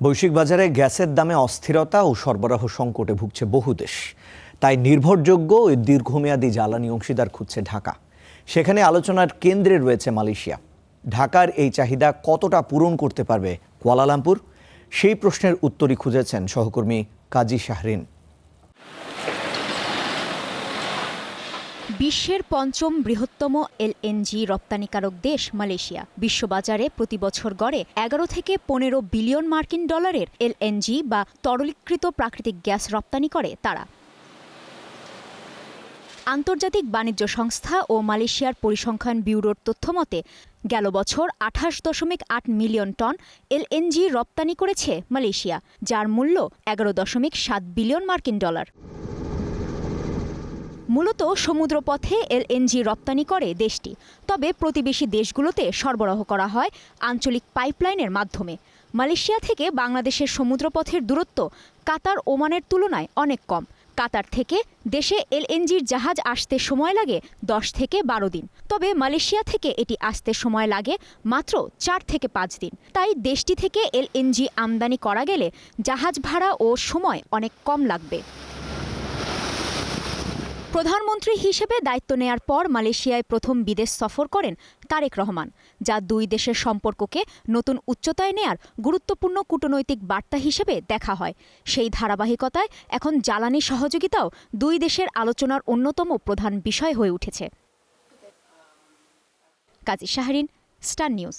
বৈশ্বিক বাজারে গ্যাসের দামে অস্থিরতা ও সরবরাহ সংকটে ভুগছে বহু দেশ। তাই নির্ভরযোগ্য ও দীর্ঘমেয়াদী জ্বালানি অংশীদার খুঁজছে ঢাকা। সেখানে আলোচনার কেন্দ্রে রয়েছে মালয়েশিয়া। ঢাকার এই চাহিদা কতটা পূরণ করতে পারবে কুয়ালালামপুর, সেই প্রশ্নের উত্তরই খুঁজেছেন সহকর্মী কাজী শাহরিন। বিশ্বের পঞ্চম বৃহত্তম এলএনজি রপ্তানিকারক দেশ মালয়েশিয়া। বিশ্ববাজারে প্রতি বছর গড়ে 11 থেকে 15 বিলিয়ন মার্কিন ডলারের এলএনজি বা তরলীকৃত প্রাকৃতিক গ্যাস রপ্তানি করে তারা। আন্তর্জাতিক বাণিজ্য সংস্থা ও মালয়েশিয়ার পরিসংখ্যান ব্যুরোর তথ্যমতে গেল বছর 28.8 মিলিয়ন টন এলএনজি রপ্তানি করেছে মালয়েশিয়া, যার মূল্য 11.7 বিলিয়ন মার্কিন ডলার। মূলত সমুদ্রপথে এলএনজি রপ্তানি করে দেশটি, তবে প্রতিবেশী দেশগুলোতে সরবরাহ করা হয় আঞ্চলিক পাইপলাইনের মাধ্যমে। মালয়েশিয়া থেকে বাংলাদেশের সমুদ্রপথের দূরত্ব কাতার ওমানের তুলনায় অনেক কম। কাতার থেকে দেশে এলএনজির জাহাজ আসতে সময় লাগে 10 থেকে 12 দিন, তবে মালয়েশিয়া থেকে এটি আসতে সময় লাগে মাত্র 4 থেকে 5 দিন। তাই দেশটি থেকে এলএনজি আমদানি করা গেলে জাহাজ ভাড়া ও সময় অনেক কম লাগবে। প্রধানমন্ত্রী হিসেবে দায়িত্ব নেয়ার পর মালয়েশিয়ায় প্রথম বিদেশ সফর করেন তারেক রহমান, যা দুই দেশের সম্পর্ককে নতুন উচ্চতায় নেয়ার গুরুত্বপূর্ণ কূটনৈতিক বার্তা হিসেবে দেখা হয়। সেই ধারাবাহিকতায় এখন জ্বালানি সহযোগিতাও দুই দেশের আলোচনার অন্যতম প্রধান বিষয় হয়ে উঠেছে। কাজী শাহরিন, স্টার নিউজ।